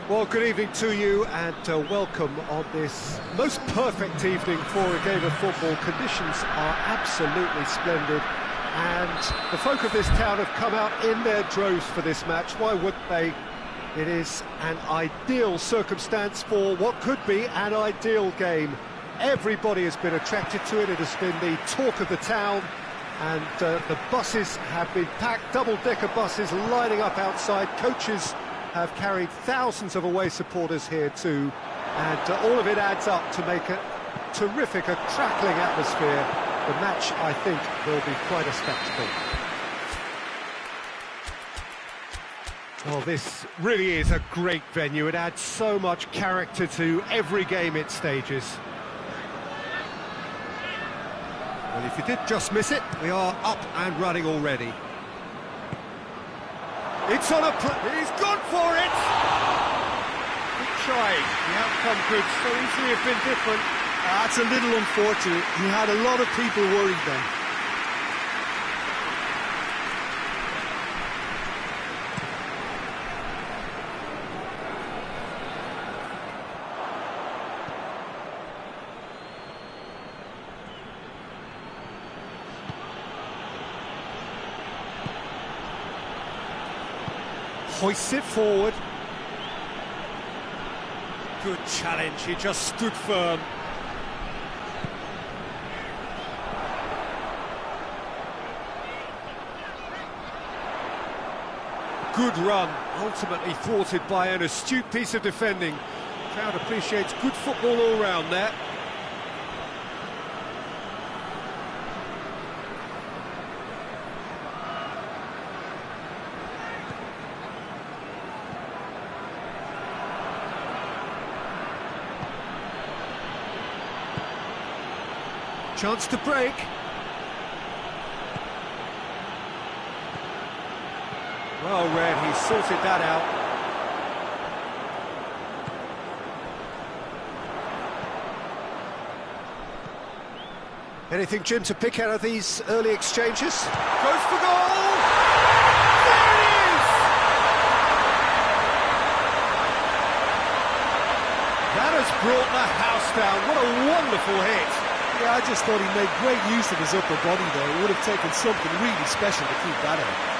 Well, good evening to you and welcome on this most perfect evening for a game of football. Conditions are absolutely splendid and the folk of this town have come out in their droves for this match. Why wouldn't they? It is an ideal circumstance for what could be an ideal game. Everybody has been attracted to it. It has been the talk of the town, and the buses have been packed, double-decker buses lining up outside. Coaches have carried thousands of away supporters here too, and all of it adds up to make a terrific, a crackling atmosphere. The match, I think, will be quite a spectacle. Well, this really is a great venue. It adds so much character to every game it stages. Well, if you did just miss it, we are up and running already. It's on a... he's gone for it! Good try. The outcome could so easily have been different. That's a little unfortunate. He had a lot of people worried then. Hoists it forward. Good challenge, he just stood firm. Good run, ultimately thwarted by an astute piece of defending. The crowd appreciates good football all round there. Chance to break. Well read, he sorted that out. Anything, Jim, to pick out of these early exchanges? Goes for goal! There it is! That has brought the house down. What a wonderful hit. Yeah, I just thought he made great use of his upper body there. It would have taken something really special to keep that out.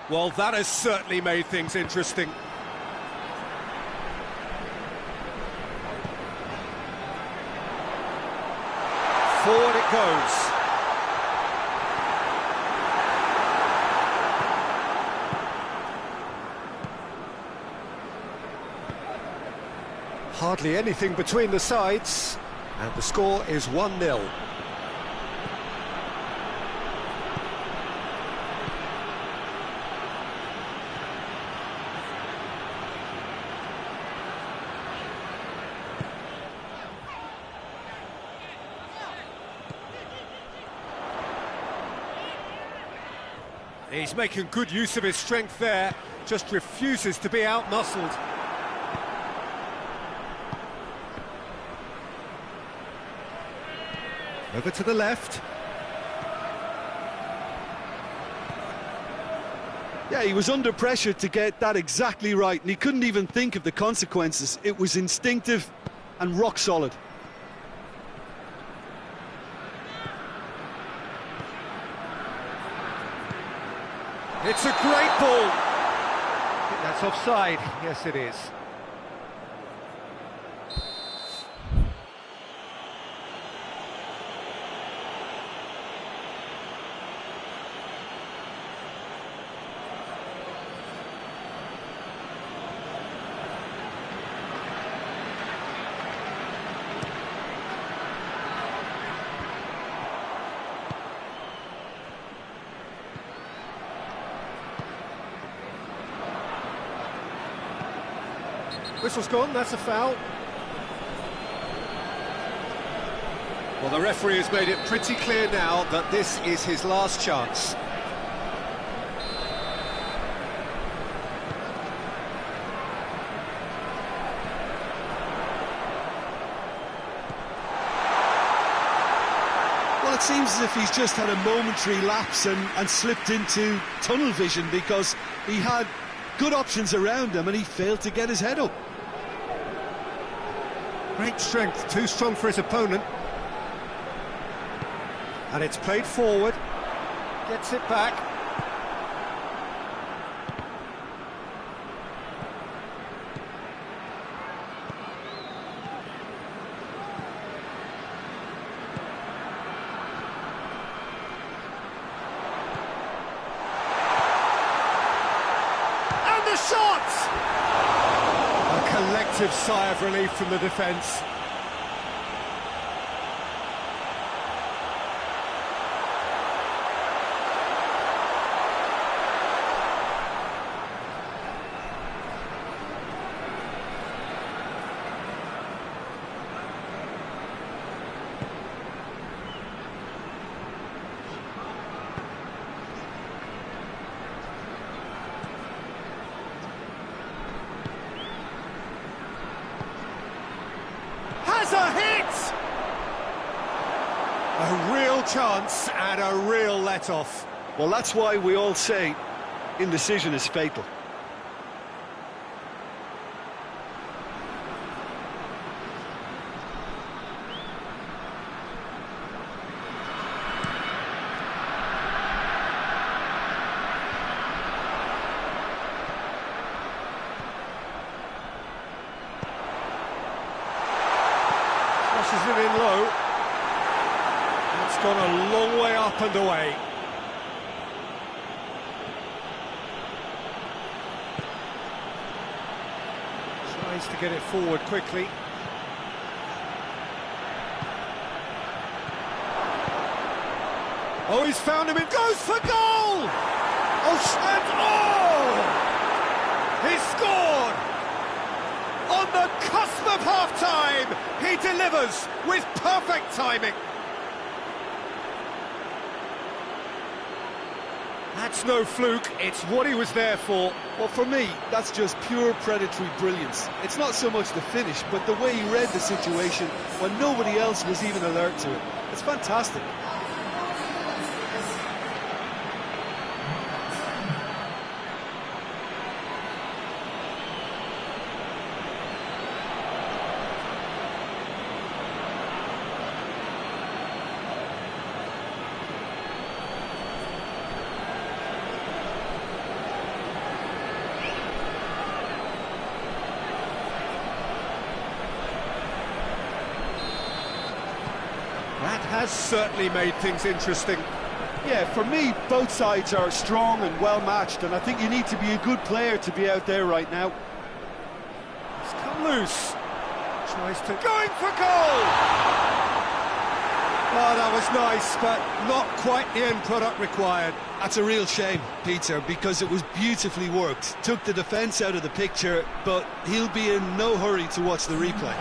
Well, that has certainly made things interesting. Forward it goes. Hardly anything between the sides, and the score is 1-0. He's making good use of his strength there, just refuses to be out-muscled. Over to the left. Yeah, he was under pressure to get that exactly right, and he couldn't even think of the consequences. It was instinctive and rock solid. It's a great ball. I think that's offside. Yes, it is. Whistle's gone, that's a foul. Well, the referee has made it pretty clear now that this is his last chance. Well, it seems as if he's just had a momentary lapse and slipped into tunnel vision, because he had good options around him and he failed to get his head up. Great strength, too strong for his opponent. And it's played forward. Gets it back. And the shot! A collective sigh of relief from the defence. A hit! A real chance and a real let-off. Well, that's why we all say indecision is fatal. Crosses it in low. It's gone a long way up and away. Tries to get it forward quickly. Oh, he's found him, it goes for goal! He scored! On the cusp of half-time, he delivers with perfect timing. That's no fluke, it's what he was there for. Well, for me, that's just pure predatory brilliance. It's not so much the finish, but the way he read the situation when nobody else was even alert to it. It's fantastic. That has certainly made things interesting. Yeah, for me, both sides are strong and well-matched, and I think you need to be a good player to be out there right now. It's come loose. Tries to... going for goal! Oh, that was nice, but not quite the end product required. That's a real shame, Peter, because it was beautifully worked. Took the defence out of the picture, but he'll be in no hurry to watch the replay.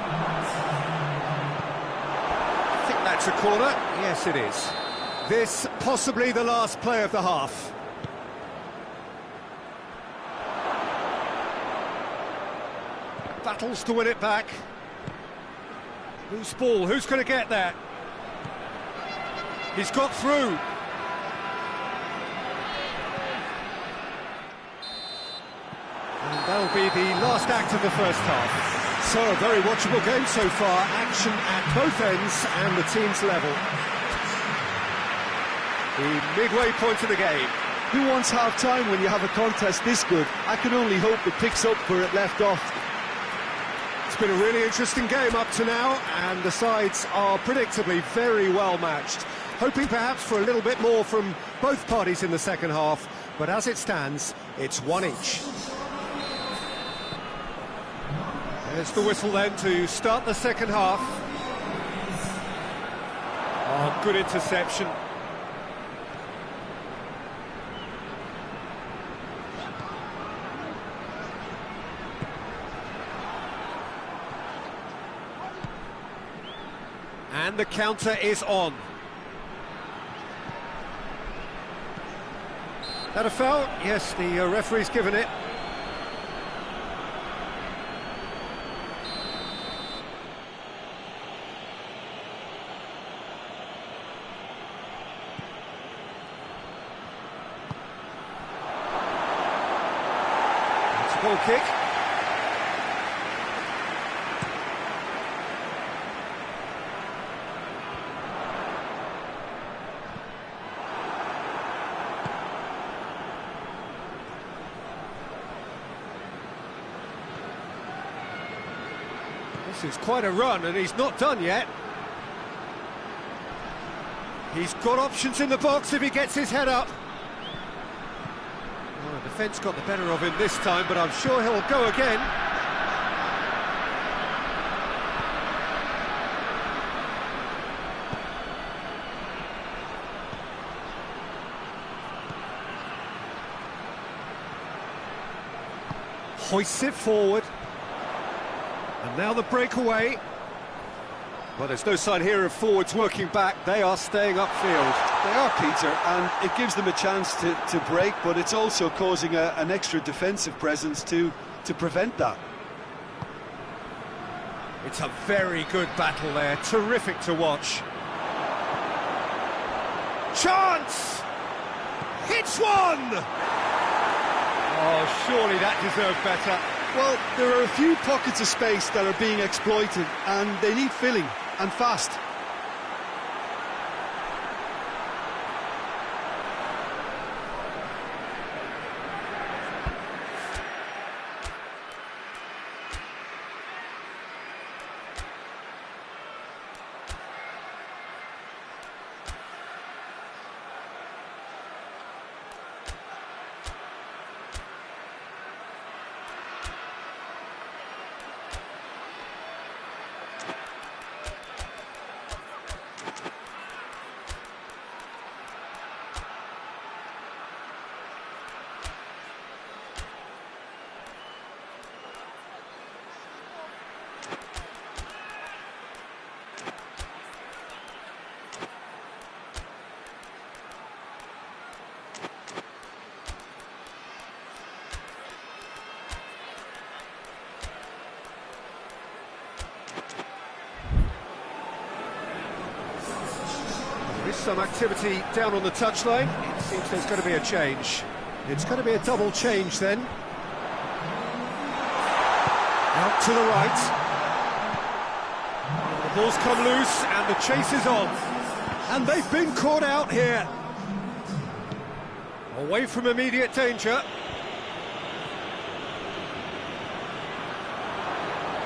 That's a corner. Yes, it is. This possibly the last play of the half. battles to win it back. Loose ball, who's going to get that? He's got through. And that'll be the last act of the first half. So, a very watchable game so far. Action at both ends and the team's level. The midway point of the game. Who wants half-time when you have a contest this good? I can only hope it picks up where it left off. It's been a really interesting game up to now, and the sides are predictably very well matched. Hoping perhaps for a little bit more from both parties in the second half, but as it stands, it's one each. There's the whistle then to start the second half. Oh, good interception. And the counter is on. That a foul? Yes, the referee's given it. It's a goal kick. This is quite a run, and he's not done yet. He's got options in the box if he gets his head up. Well, the defence got the better of him this time, but I'm sure he'll go again. Hoists it forward. And now the breakaway. Well, there's no sign here of forwards working back. They are staying upfield. They are, Peter, and it gives them a chance to break, but it's also causing an extra defensive presence to prevent that. It's a very good battle there. Terrific to watch. Chance! Hits one! Oh, surely that deserved better. Well, there are a few pockets of space that are being exploited, and they need filling, and fast. There is some activity down on the touchline. It seems there's going to be a change. It's going to be a double change then. Out to the right. The ball's come loose and the chase is on. And they've been caught out here. Away from immediate danger.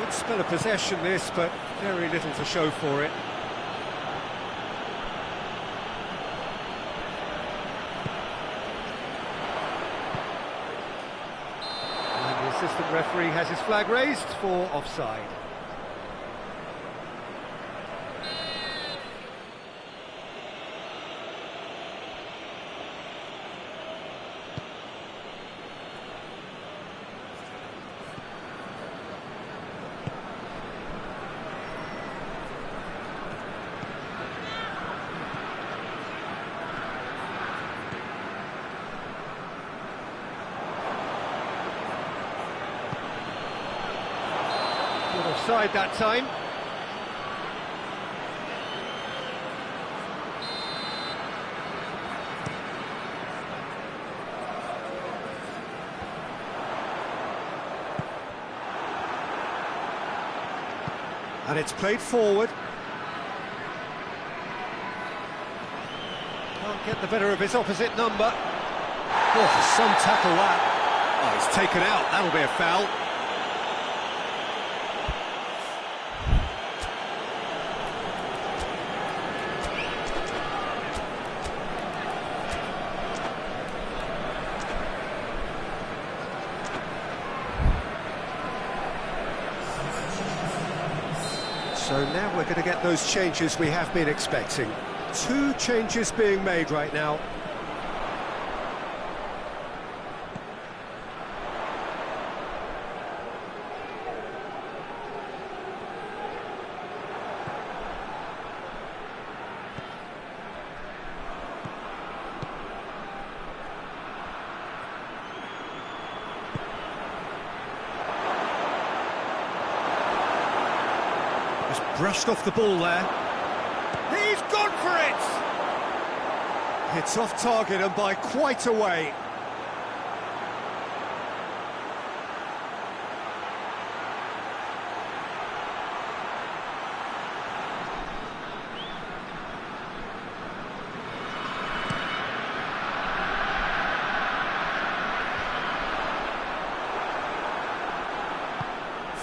Good spell of possession this, but very little to show for it. Assistant referee has his flag raised for offside. offside that time. And it's played forward. Can't get the better of his opposite number. Oh, some tackle that. Oh, he's taken out. That'll be a foul. So now we're going to get those changes we have been expecting. 2 changes being made right now. Brushed off the ball there. He's gone for it! It's off target and by quite a way.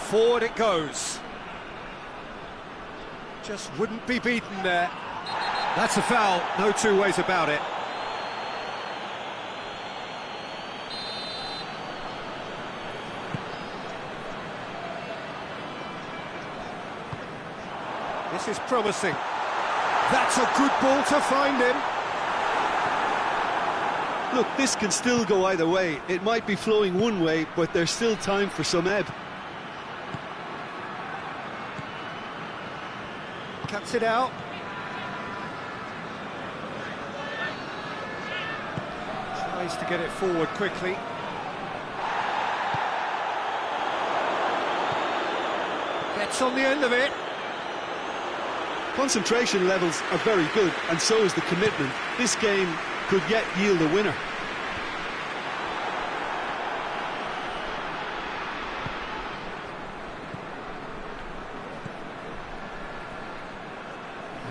Forward it goes. Just wouldn't be beaten there. That's a foul, no 2 ways about it. This is promising. That's a good ball to find him. Look, this can still go either way. It might be flowing one way, but there's still time for some ebb. Cuts it out. Tries to get it forward quickly. Gets on the end of it. Concentration levels are very good, and so is the commitment. This game could yet yield a winner.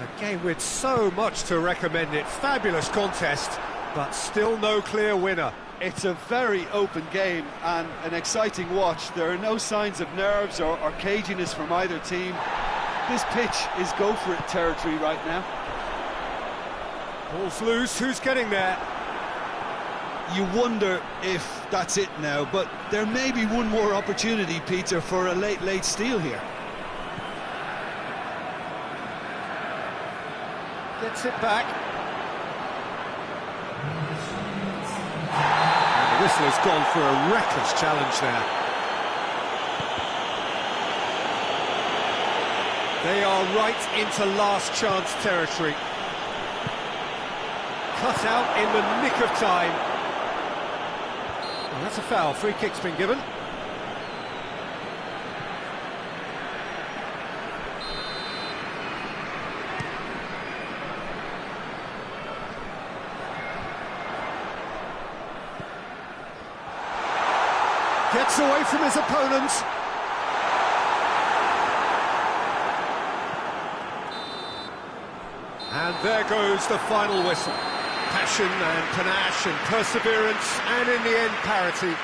A game with so much to recommend it. Fabulous contest, but still no clear winner. It's a very open game and an exciting watch. There are no signs of nerves or caginess from either team. This pitch is go-for-it territory right now. Ball's loose, who's getting there? You wonder if that's it now, but there may be one more opportunity, Peter, for a late steal here. Gets it back. And the whistler's gone for a reckless challenge there. They are right into last chance territory. Cut out in the nick of time. Well, that's a foul. Free kick's been given. Gets away from his opponent. And there goes the final whistle. Passion and panache and perseverance, and in the end, parity.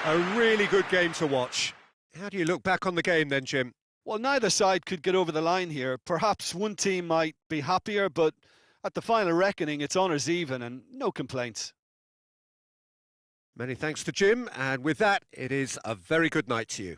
A really good game to watch. How do you look back on the game then, Jim? Well, neither side could get over the line here. Perhaps one team might be happier, but at the final reckoning, it's honours even and no complaints. Many thanks to Jim, and with that, it is a very good night to you.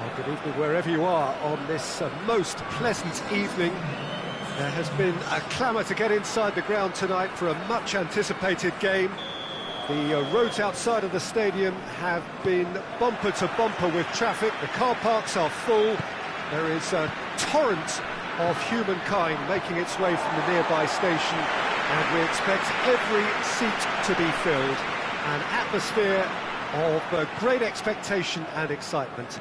Well, good evening wherever you are on this most pleasant evening. There has been a clamour to get inside the ground tonight for a much-anticipated game. The roads outside of the stadium have been bumper to bumper with traffic. The car parks are full. There is a torrent of humankind making its way from the nearby station, and we expect every seat to be filled. An atmosphere of great expectation and excitement.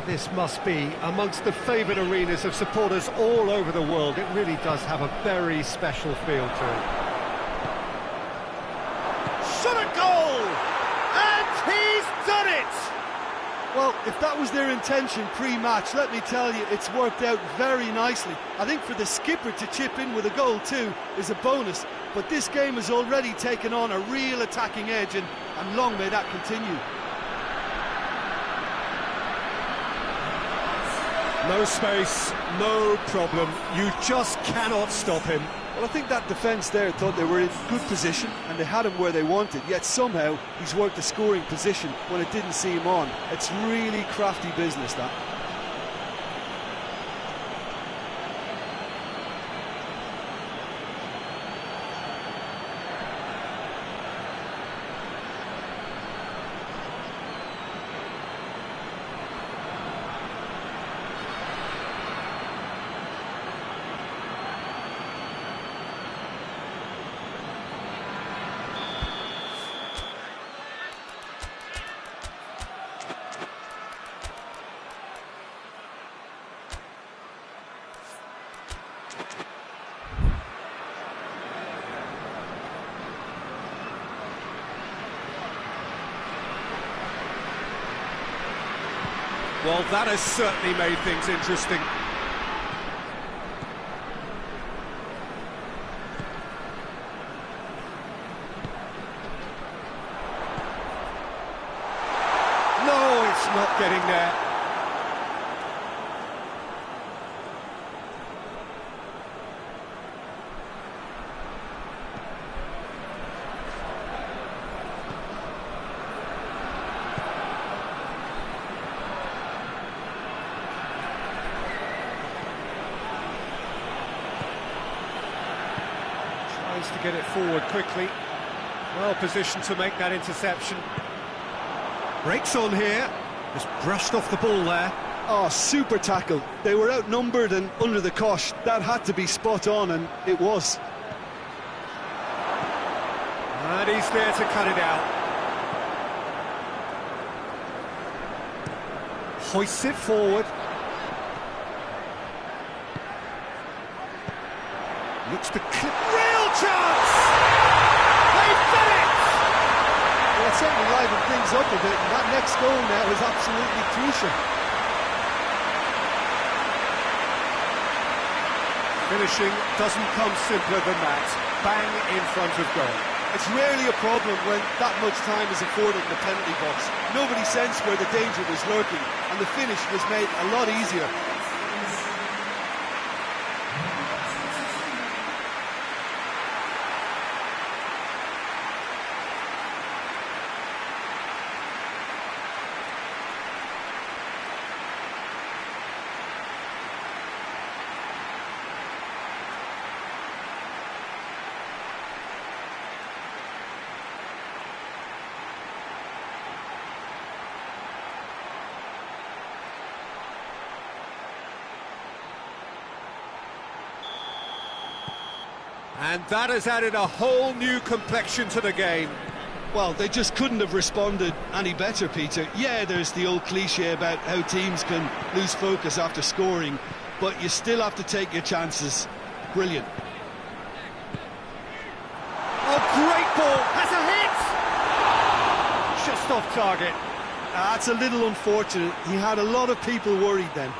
This must be amongst the favoured arenas of supporters all over the world. It really does have a very special feel to it. Shot a goal! And he's done it! Well, if that was their intention pre-match, let me tell you, it's worked out very nicely. I think for the skipper to chip in with a goal too is a bonus, but this game has already taken on a real attacking edge, and long may that continue. No space, no problem. You just cannot stop him. Well, I think that defence there thought they were in good position and they had him where they wanted, yet somehow he's worked the scoring position when it didn't see him on. It's really crafty business, that. Well, that has certainly made things interesting. No, it's not getting there. To get it forward quickly. Well positioned to make that interception. Breaks on here. Just brushed off the ball there. Oh, super tackle. They were outnumbered and under the cosh. That had to be spot on, and it was. And he's there to cut it out. Hoists it forward. Looks to clip. Real chance! They've done it! Well, it certainly livened things up a bit, and that next goal now is absolutely crucial. Finishing doesn't come simpler than that. Bang in front of goal. It's rarely a problem when that much time is afforded in the penalty box. Nobody sensed where the danger was lurking, and the finish was made a lot easier. And that has added a whole new complexion to the game. Well, they just couldn't have responded any better, Peter. Yeah, there's the old cliche about how teams can lose focus after scoring, but you still have to take your chances. Brilliant. Oh, great ball! Has a hit! Just off target. That's a little unfortunate. He had a lot of people worried then.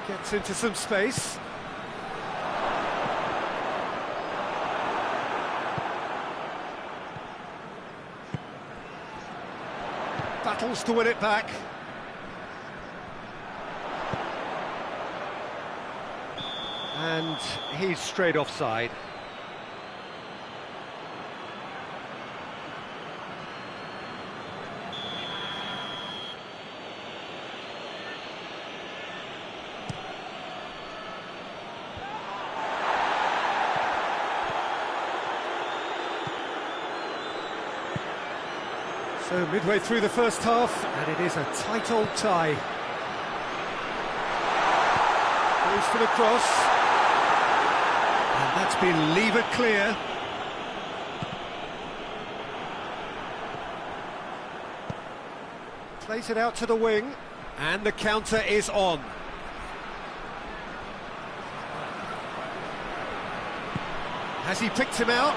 Gets into some space. Battles to win it back. And he's straight offside. So midway through the first half, and it is a tight old tie. Goes for the cross. And that's been levered clear. Plays it out to the wing, and the counter is on. Has he picked him out?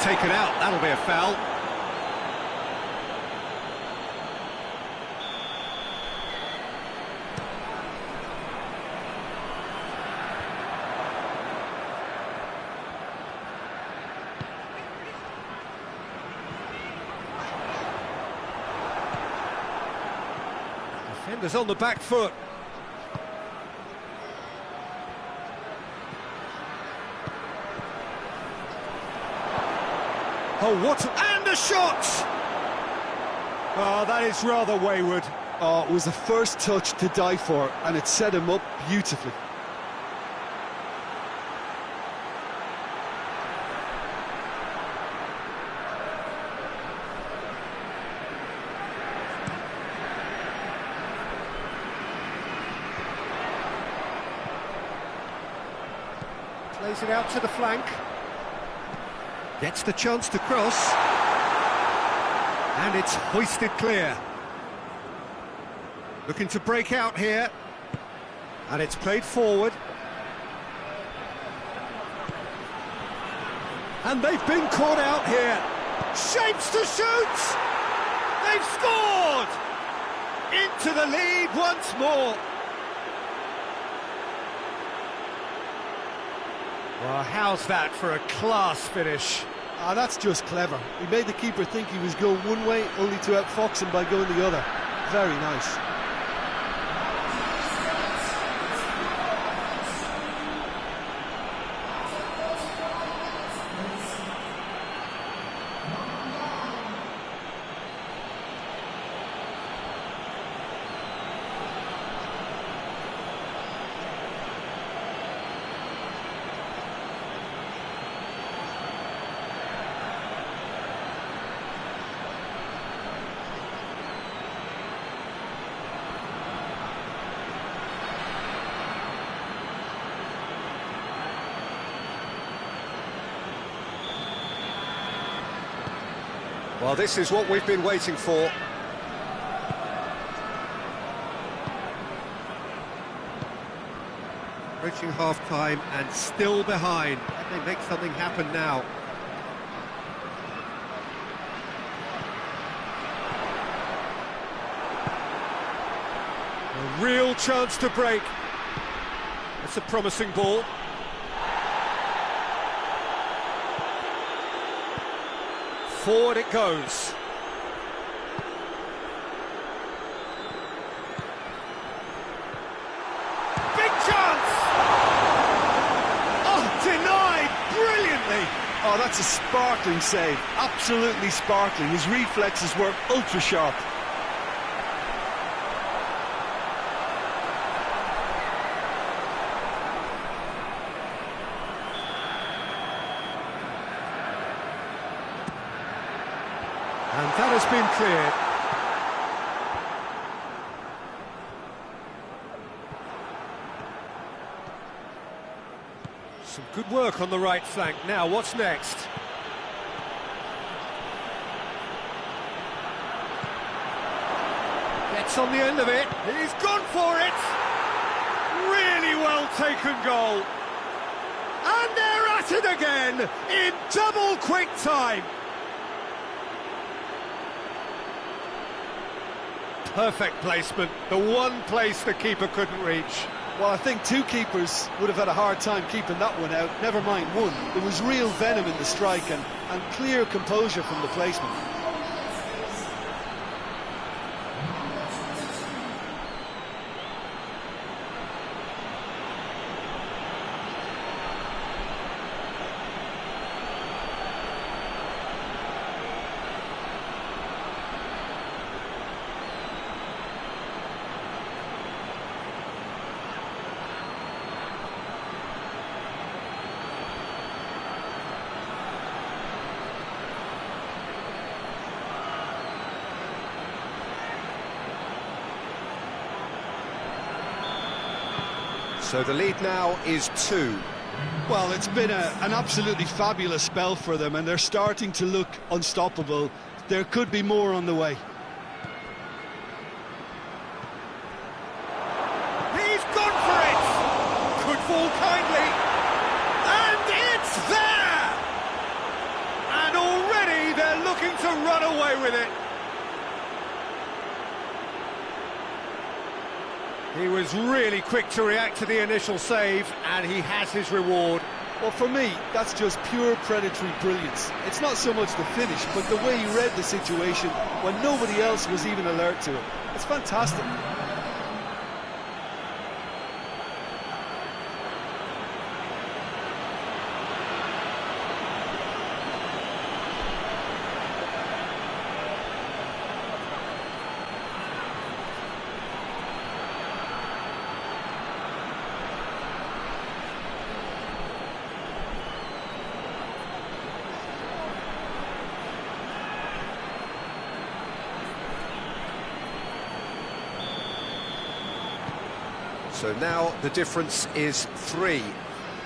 Taken out, that'll be a foul. Defenders on the back foot. Oh, what... and a shot! Oh, that is rather wayward. Oh, it was the first touch to die for, and it set him up beautifully. Plays it out to the flank. Gets the chance to cross. And it's hoisted clear. Looking to break out here. And it's played forward. And they've been caught out here. Shapes to shoot! They've scored! Into the lead once more. Well, how's that for a class finish? Ah, that's just clever. He made the keeper think he was going one way, only to outfox him by going the other. Very nice. Well, this is what we've been waiting for. Reaching half-time and still behind. Can they make something happen now? A real chance to break. It's a promising ball. Forward it goes. Big chance! Oh, that's a sparkling save. Absolutely sparkling. His reflexes were ultra sharp. And that has been cleared. Some good work on the right flank. Now, what's next? Gets on the end of it. He's gone for it! Really well taken goal. And they're at it again in double quick time. Perfect placement, the one place the keeper couldn't reach. Well, I think two keepers would have had a hard time keeping that one out, never mind one. There was real venom in the strike and clear composure from the placement. So the lead now is 2. Well, it's been an absolutely fabulous spell for them, and they're starting to look unstoppable. There could be more on the way. He's gone for it! Could fall kindly. And it's there! And already they're looking to run away with it. He was really quick to react to the initial save, and he has his reward. Well, for me, that's just pure predatory brilliance. It's not so much the finish, but the way he read the situation when nobody else was even alert to it. It's fantastic. So now the difference is 3.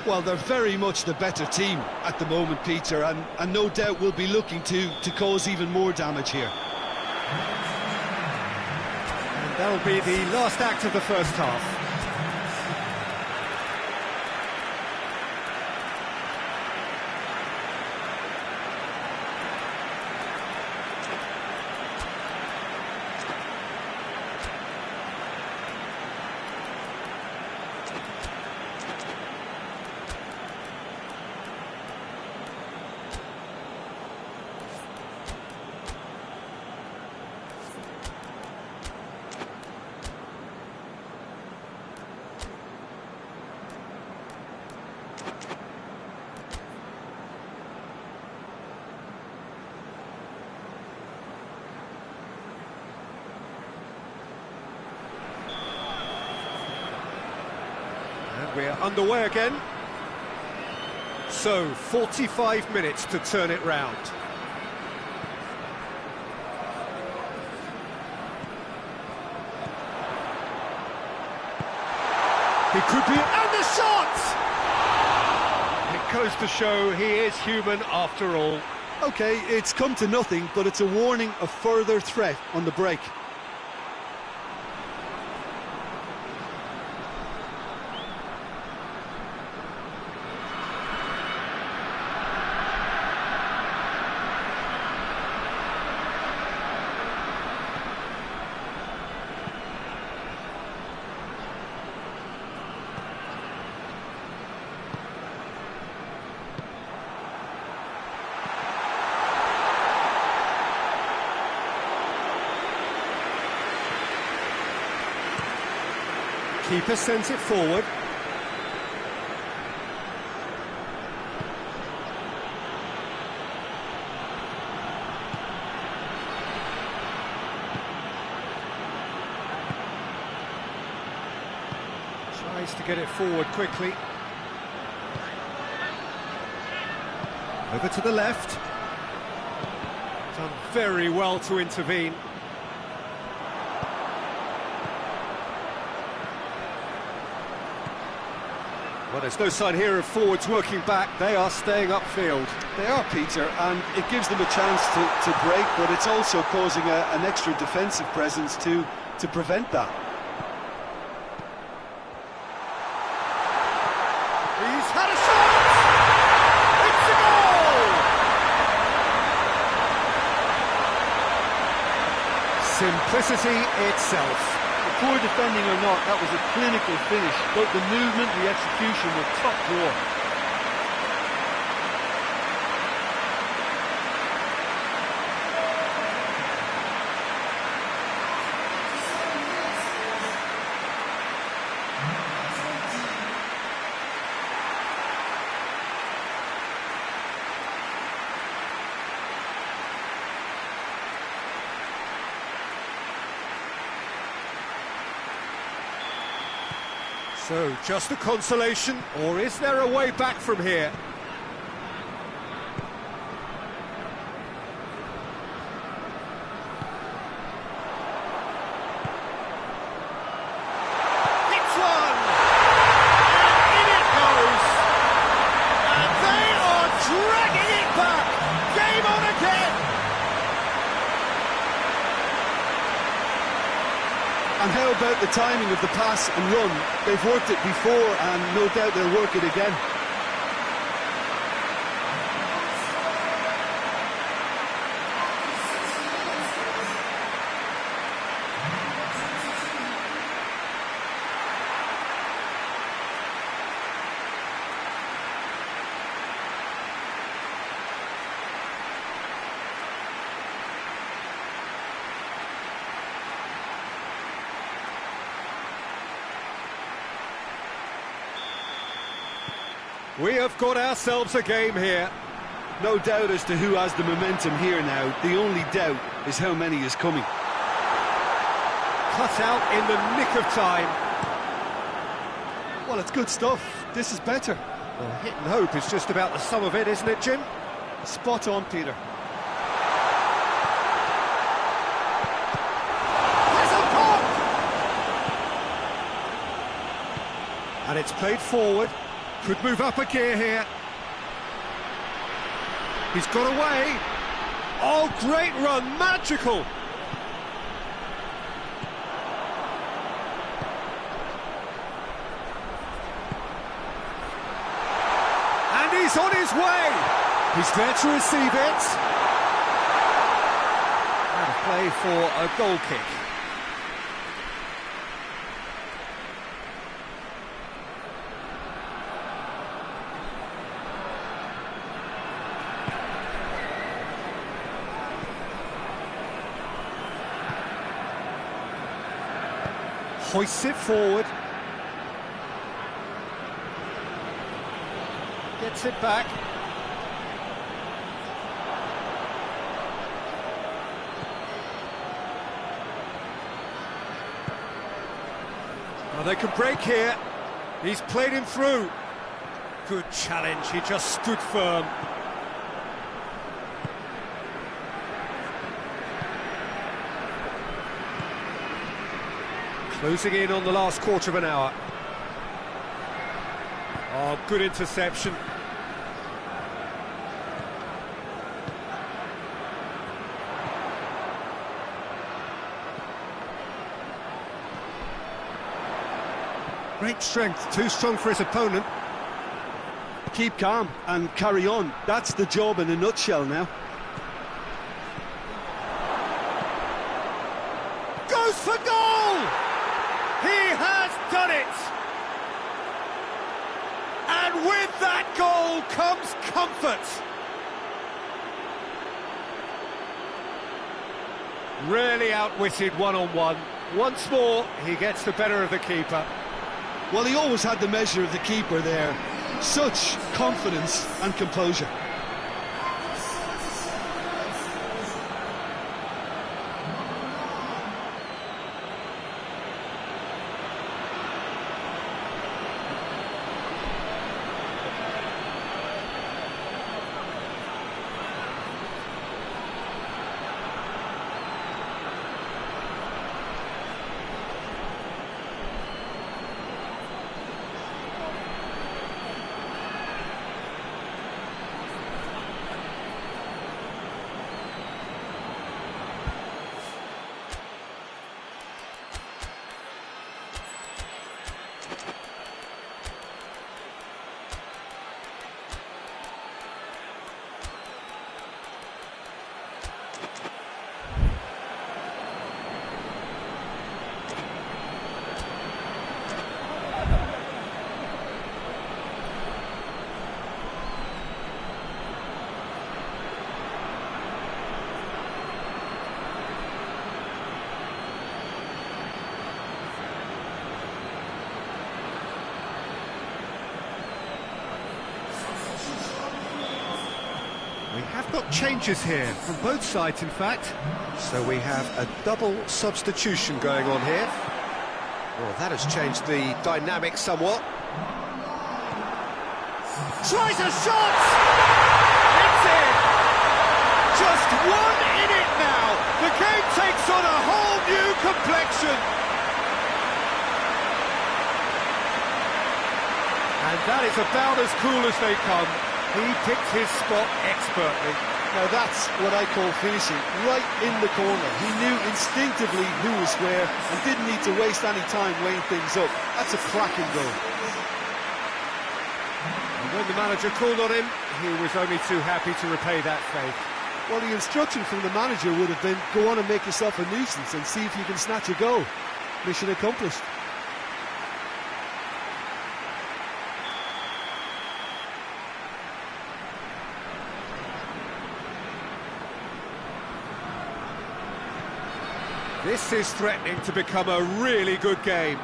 Well, they're very much the better team at the moment, Peter, and no doubt will be looking to cause even more damage here. And that'll be the last act of the first half. We're underway again. So, 45 minutes to turn it round. He could be... And the shot! It goes to show he is human after all. OK, it's come to nothing, but it's a warning of further threat on the break. Keeper sends it forward. Chance to get it forward quickly. Over to the left. Done very well to intervene. Well, there's no sign here of forwards working back. They are staying upfield. They are, Peter, and it gives them a chance to break, but it's also causing an extra defensive presence to prevent that. He's had a shot! It's a goal! Simplicity itself. Poor defending or not, that was a clinical finish. Both the movement and the execution were top drawer. So, just a consolation, or is there a way back from here? Hits one! And in it goes! And they are dragging it back! Game on again! And how about the timing of the pass and run? They've worked it before and no doubt they'll work it again. We have got ourselves a game here. No doubt as to who has the momentum here now. The only doubt is how many is coming. Cut out in the nick of time. Well, it's good stuff. This is better. Well, hit and hope is just about the sum of it, isn't it, Jim? Spot on, Peter. And it's played forward. Could move up a gear here. He's got away. Oh, great run, magical. And he's on his way. He's there to receive it. And a play for a goal kick. Hoists it forward. Gets it back. Well, they can break here. He's played him through. Good challenge, he just stood firm. Closing in on the last quarter of an hour. Oh, good interception. Great strength, too strong for his opponent. Keep calm and carry on. That's the job in a nutshell now. Goes for goal! He has done it! And with that goal comes comfort. Really outwitted one-on-one. Once more, he gets the better of the keeper. Well, he always had the measure of the keeper there. Such confidence and composure. We have got changes here, from both sides in fact. So we have a double substitution going on here. Well, that has changed the dynamic somewhat. Tries a shot! It's in! Just 1 in it now! The game takes on a whole new complexion! And that is about as cool as they come. He picked his spot expertly. Now that's what I call finishing, right in the corner. He knew instinctively who was where and didn't need to waste any time weighing things up. That's a cracking goal. And when the manager called on him, he was only too happy to repay that faith. Well, the instruction from the manager would have been, go on and make yourself a nuisance and see if you can snatch a goal. Mission accomplished. This is threatening to become a really good game.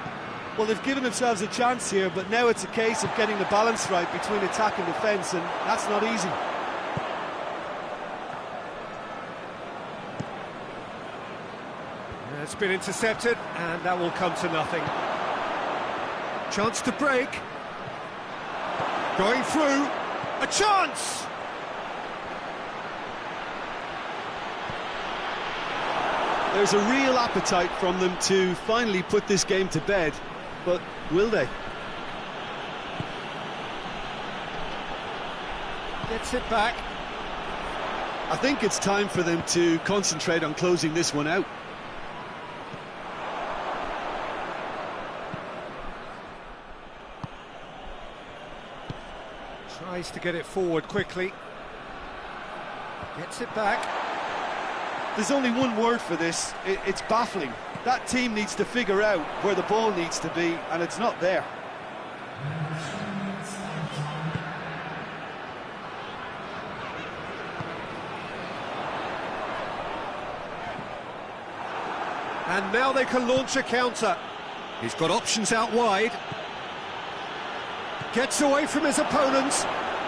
Well, they've given themselves a chance here, but now it's a case of getting the balance right between attack and defence, and that's not easy. It's been intercepted, and that will come to nothing. Chance to break. Going through. A chance! There's a real appetite from them to finally put this game to bed, but will they? Gets it back. I think it's time for them to concentrate on closing this one out. Tries to get it forward quickly. Gets it back. There's only one word for this, it's baffling. That team needs to figure out where the ball needs to be, and it's not there. And now they can launch a counter. He's got options out wide. Gets away from his opponents.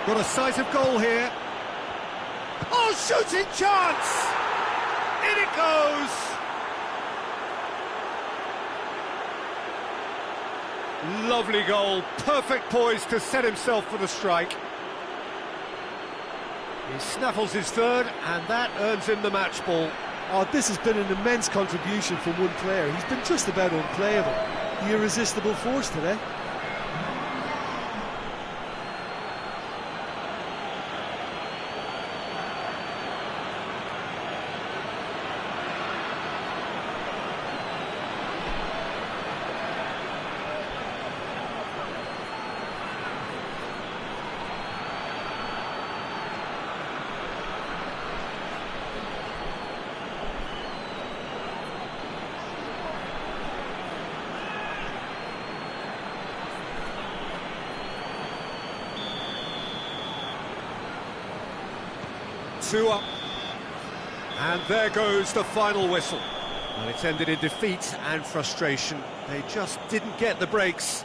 Got a sight of goal here. Oh, shooting chance! In it goes! Lovely goal, perfect poise to set himself for the strike. He snaffles his third, and that earns him the match ball. Oh, this has been an immense contribution from one player. He's been just about unplayable. The irresistible force today. Two up, and there goes the final whistle. Well, it's ended in defeat and frustration. They just didn't get the breaks.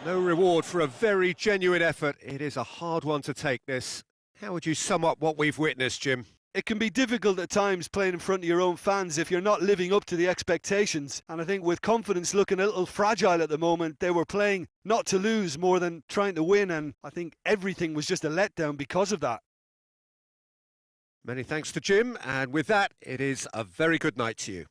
No reward for a very genuine effort. It is a hard one to take, this. How would you sum up what we've witnessed, Jim? It can be difficult at times playing in front of your own fans if you're not living up to the expectations. And I think with confidence looking a little fragile at the moment, they were playing not to lose more than trying to win, and I think everything was just a letdown because of that. Many thanks to Jim, and with that, it is a very good night to you.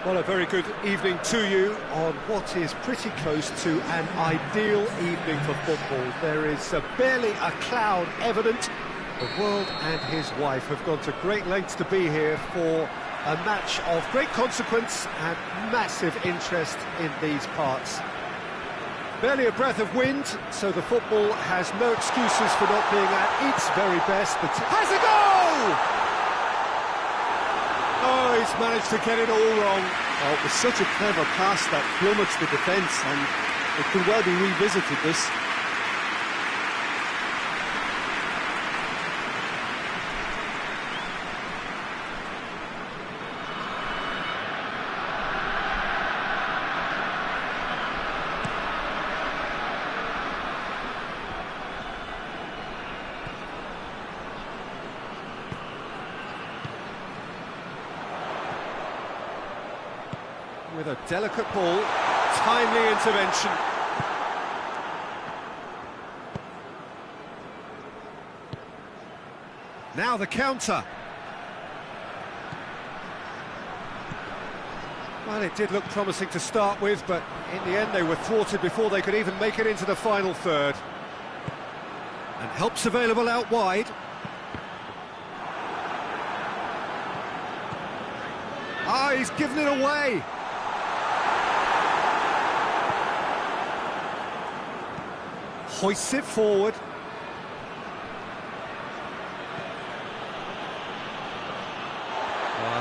Well, a very good evening to you on what is pretty close to an ideal evening for football. There is barely a cloud evident. The world and his wife have gone to great lengths to be here for a match of great consequence and massive interest in these parts. Barely a breath of wind, so the football has no excuses for not being at its very best, but has a goal! Oh, he's managed to get it all wrong. Oh, it was such a clever pass that flummoxed the defence, and it could well be revisited, this. With a delicate ball, timely intervention. Now the counter. Well, it did look promising to start with, but in the end they were thwarted before they could even make it into the final third. And help's available out wide. Ah, he's given it away. Hoists it forward.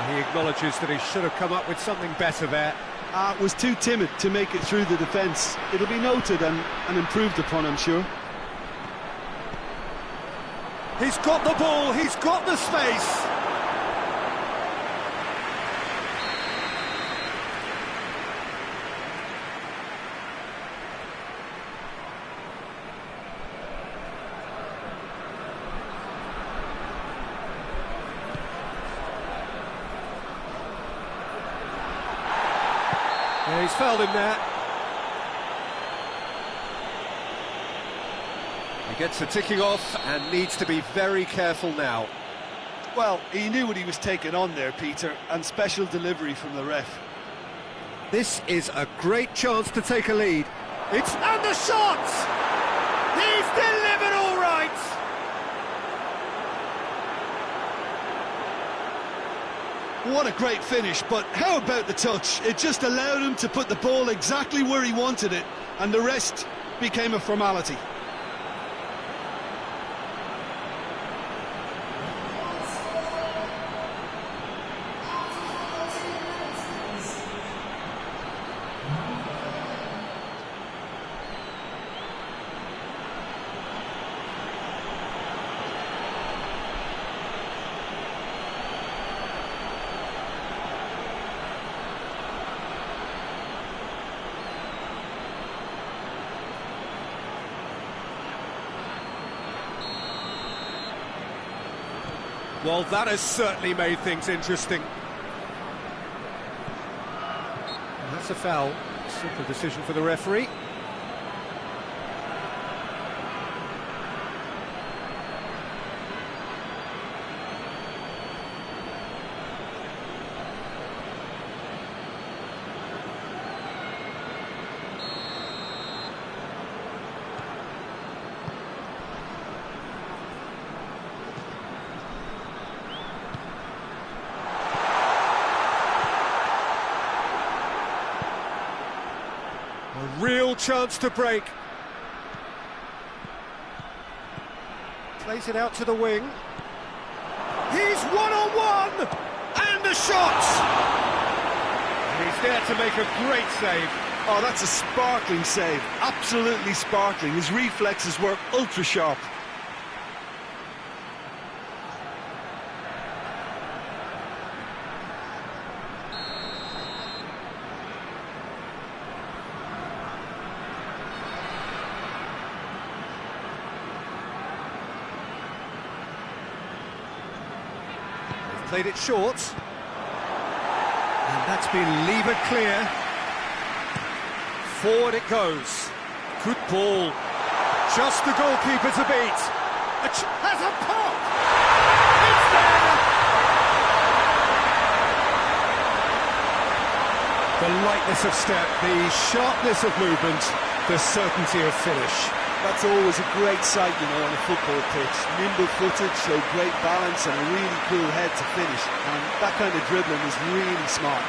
He acknowledges that he should have come up with something better there. Was too timid to make it through the defence. It'll be noted and improved upon, I'm sure. He's got the ball, he's got the space. Yeah, he's fouled him there. He gets the ticking off and needs to be very careful now. Well, he knew what he was taking on there, Peter, and special delivery from the ref. This is a great chance to take a lead. It's and the shot! He's delivered all right! What a great finish, but how about the touch? It just allowed him to put the ball exactly where he wanted it, and the rest became a formality. Well, that has certainly made things interesting. And that's a foul. Simple decision for the referee. A real chance to break. Plays it out to the wing. He's one-on-one! And a shot! And he's there to make a great save. Oh, that's a sparkling save. Absolutely sparkling. His reflexes were ultra-sharp. Played it short. And that's been levered clear. Forward it goes. Good ball. Just the goalkeeper to beat. Has a pop! It's there! The lightness of step, the sharpness of movement, the certainty of finish. That's always a great sight, you know, on a football pitch. Nimble-footed, showed great balance and a really cool head to finish. And that kind of dribbling is really smart.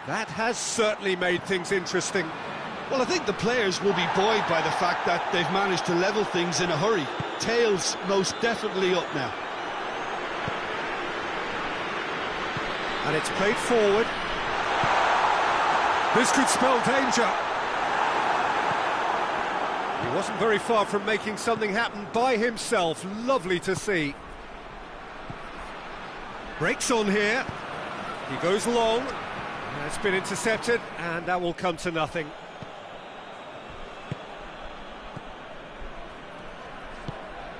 That has certainly made things interesting. Well, I think the players will be buoyed by the fact that they've managed to level things in a hurry. Tails most definitely up now. And it's played forward. This could spell danger. He wasn't very far from making something happen by himself. Lovely to see. Breaks on here. He goes long. It's been intercepted, and that will come to nothing.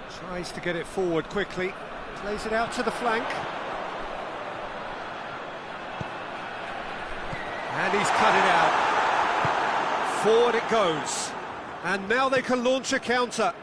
Tries to get it forward quickly. Plays it out to the flank. And he's cut it out. Forward it goes. And now they can launch a counter.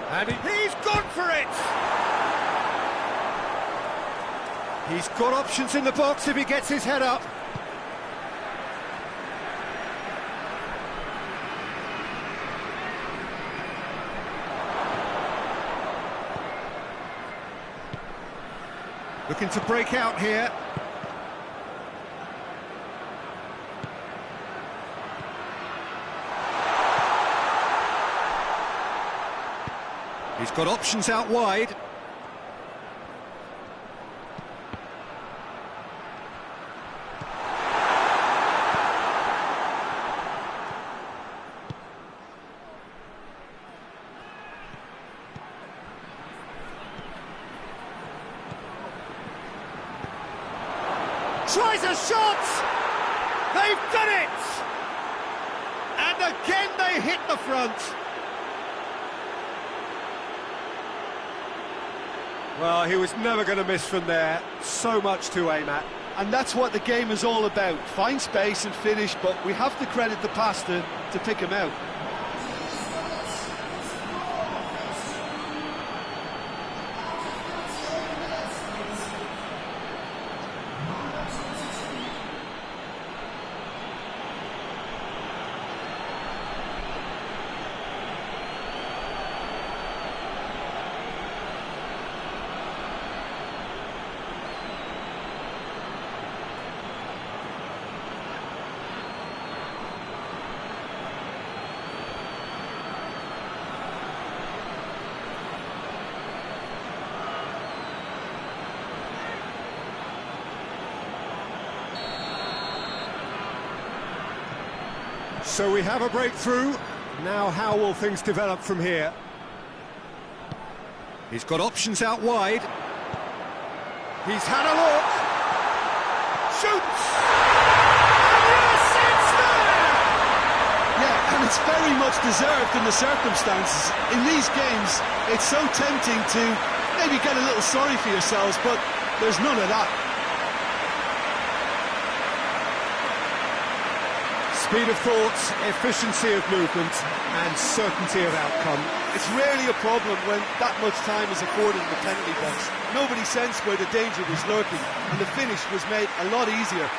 And he's gone for it! He's got options in the box if he gets his head up. Looking to break out here. He's got options out wide. Tries a shot! They've done it! And again they hit the front. Well, he was never going to miss from there. So much to aim at. And that's what the game is all about. Find space and finish, but we have to credit the pass to pick him out. So we have a breakthrough. Now how will things develop from here? He's got options out wide. He's had a look. Shoots! And yes, it's there! Yeah, and it's very much deserved in the circumstances. In these games, it's so tempting to maybe get a little sorry for yourselves, but there's none of that. Speed of thought, efficiency of movement, and certainty of outcome. It's rarely a problem when that much time is afforded in the penalty box. Nobody sensed where the danger was lurking, and the finish was made a lot easier.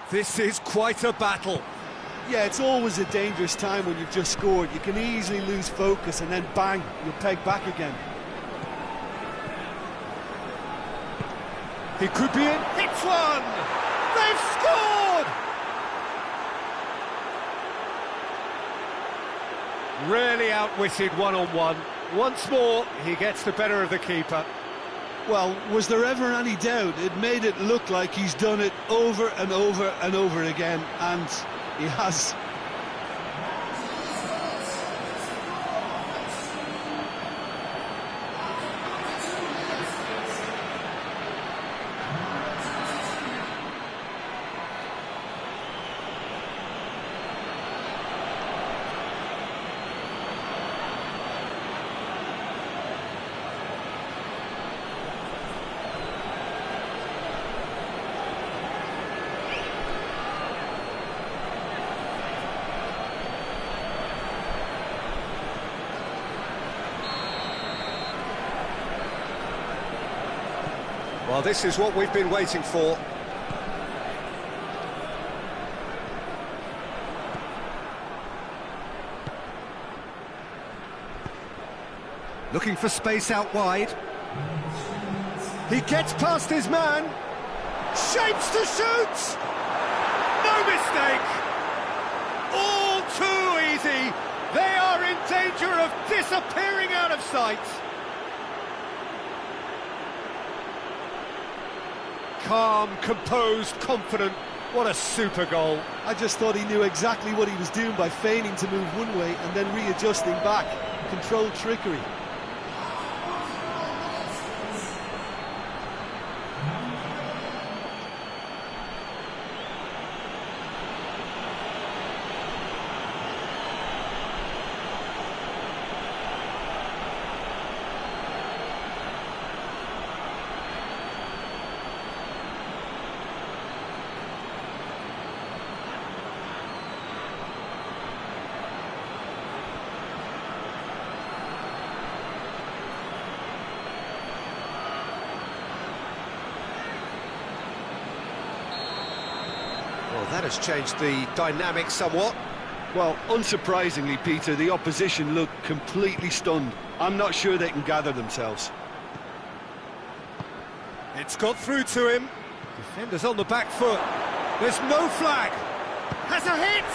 This is quite a battle. Yeah, it's always a dangerous time when you've just scored. You can easily lose focus and then bang, you're pegged back again. He could be in. Hits one! They've scored! Really outwitted one-on-one. Once more, he gets the better of the keeper. Well, was there ever any doubt? It made it look like he's done it over and over and over again, and he has. Well, this is what we've been waiting for. Looking for space out wide. He gets past his man. Shapes to shoot! No mistake! All too easy. They are in danger of disappearing out of sight. Calm, composed, confident. What a super goal. I just thought he knew exactly what he was doing by feigning to move one way and then readjusting back. Controlled trickery. Well, that has changed the dynamic somewhat. Well, unsurprisingly, Peter, the opposition look completely stunned. I'm not sure they can gather themselves. It's got through to him. Defender's on the back foot. There's no flag. Has a hit!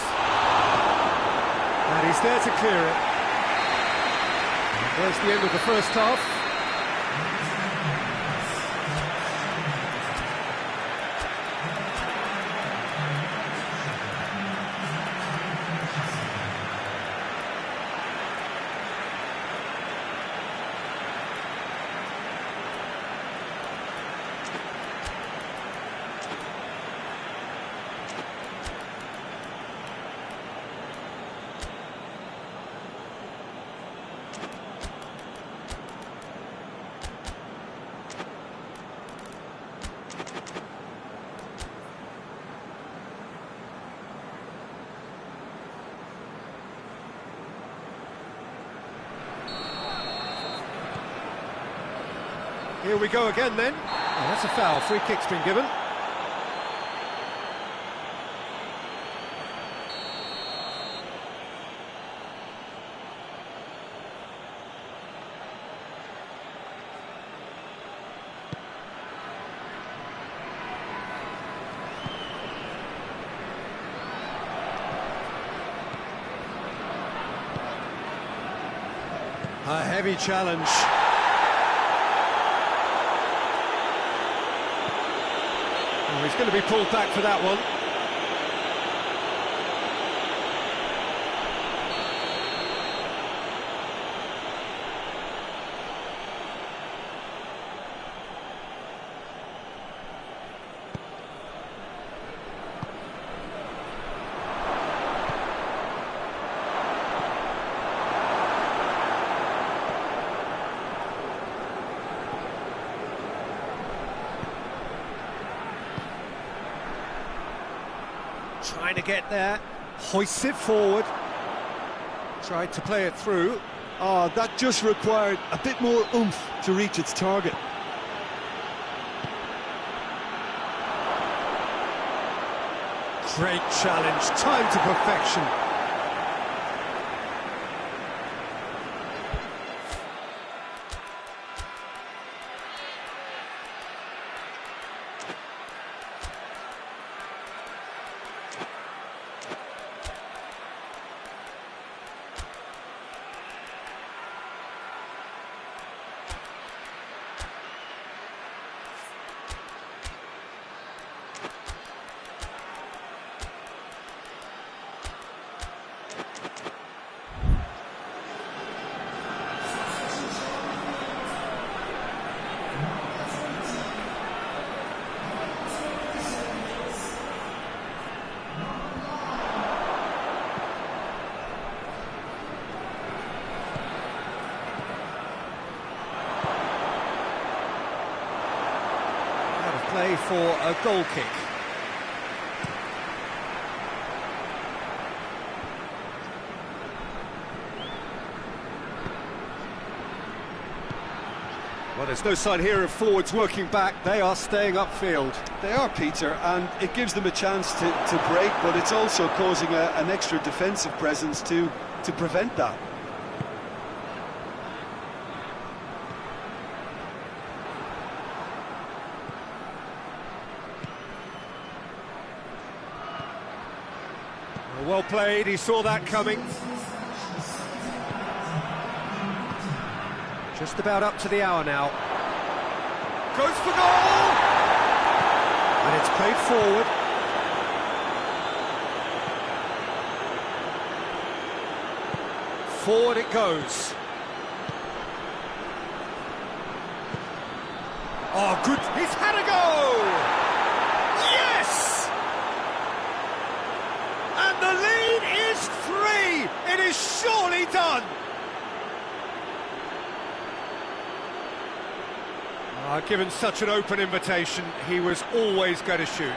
And he's there to clear it. There's the end of the first half. Here we go again then. Oh, that's a foul. Free kick's been given. A heavy challenge. Oh, he's going to be pulled back for that one. Trying to get there, hoists it forward, tried to play it through. Oh, that just required a bit more oomph to reach its target. Great challenge, time to perfection. Play for a goal kick. Well, there's no sign here of forwards working back. They are staying upfield. They are, Peter, and it gives them a chance to break, but it's also causing an extra defensive presence to prevent that. Well played, he saw that coming. Just about up to the hour now. Goes for goal! And it's played forward. Forward it goes. Oh, good, he's had a go! The lead is 3! It is surely done! Given such an open invitation, he was always going to shoot.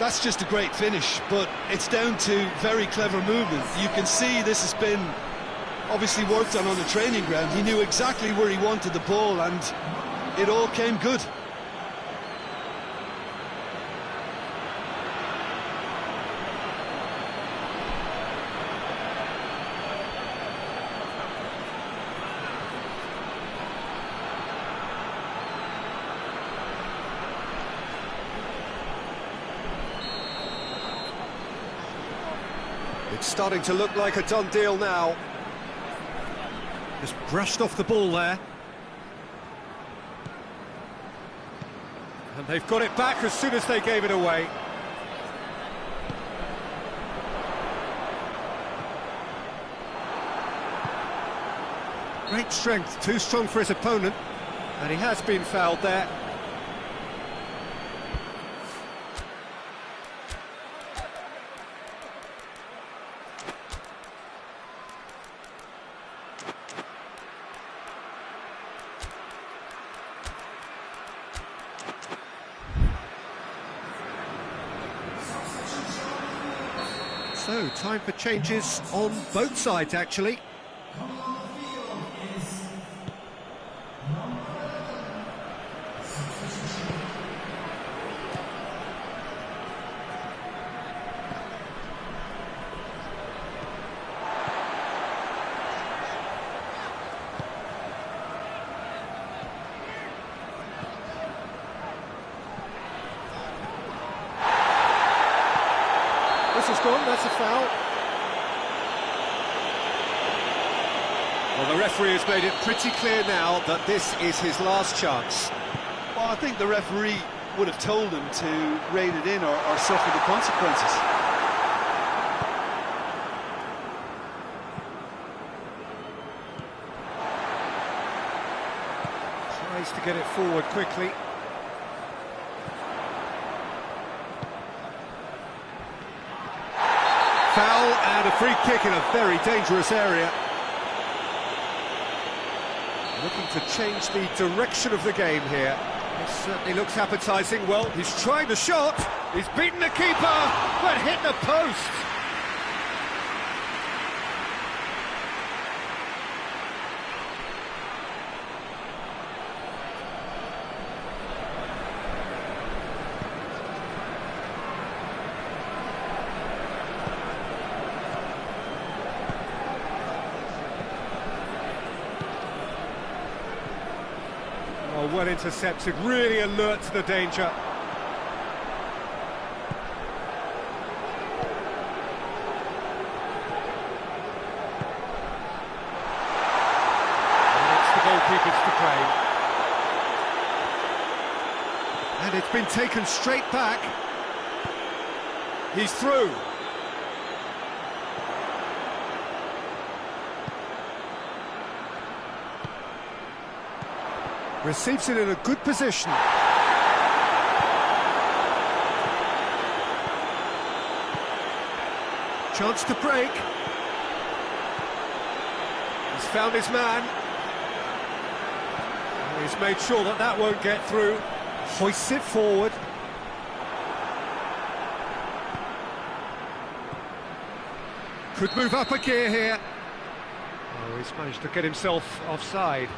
That's just a great finish, but it's down to very clever movement. You can see this has been obviously worked on the training ground. He knew exactly where he wanted the ball, and it all came good. It's starting to look like a done deal now. Just brushed off the ball there. And they've got it back as soon as they gave it away. Great strength, too strong for his opponent. And he has been fouled there. So, time for changes on both sides, actually. This is gone, that's a foul. Well, the referee has made it pretty clear now that this is his last chance. Well, I think the referee would have told him to rein it in or suffer the consequences. Tries to get it forward quickly. Foul and a free kick in a very dangerous area. Looking to change the direction of the game here. It certainly looks appetising. Well, he's trying the shot. He's beaten the keeper, but hit the post. Oh, well intercepted, really alert to the danger. Goalkeepers to play. And it's been taken straight back. He's through. Receives it in a good position. Chance to break. He's found his man. He's made sure that that won't get through. Hoists it forward. Could move up a gear here. Oh, he's managed to get himself offside.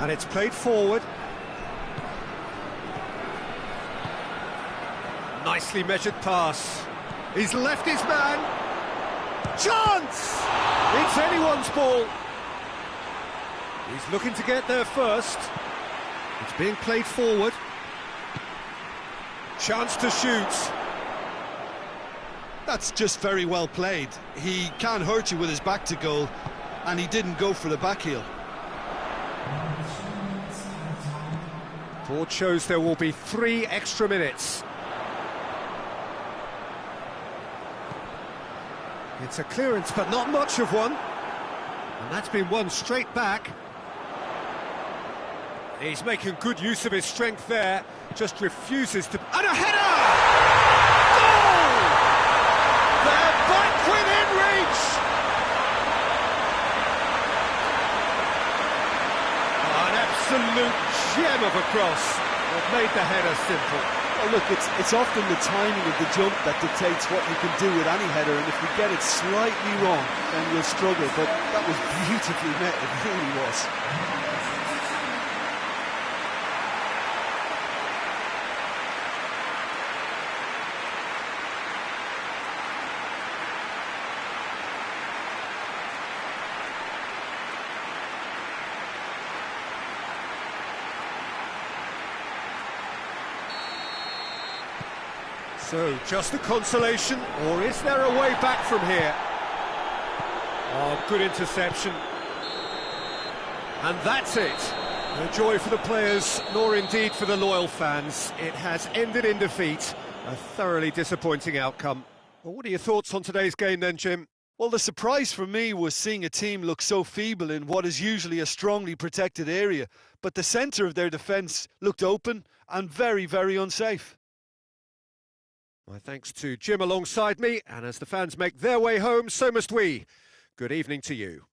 And it's played forward. Nicely measured pass. He's left his man. Chance! It's anyone's ball. He's looking to get there first. It's being played forward. Chance to shoot. That's just very well played. He can't hurt you with his back to goal, and he didn't go for the back heel. Board shows there will be 3 extra minutes. It's a clearance, but not much of one. And that's been won straight back. He's making good use of his strength there. Just refuses to... And a header! Goal! They're back within reach! Oh, an absolute gem of a cross. They've made the header simple. Well, look, it's often the timing of the jump that dictates what you can do with any header, and if you get it slightly wrong, then you'll struggle, but that was beautifully met, it really was. So, just a consolation, or is there a way back from here? Oh, good interception. And that's it. No joy for the players, nor indeed for the loyal fans. It has ended in defeat. A thoroughly disappointing outcome. Well, what are your thoughts on today's game then, Jim? Well, the surprise for me was seeing a team look so feeble in what is usually a strongly protected area, but the centre of their defence looked open and very, very unsafe. My thanks to Jim alongside me, and as the fans make their way home, so must we. Good evening to you.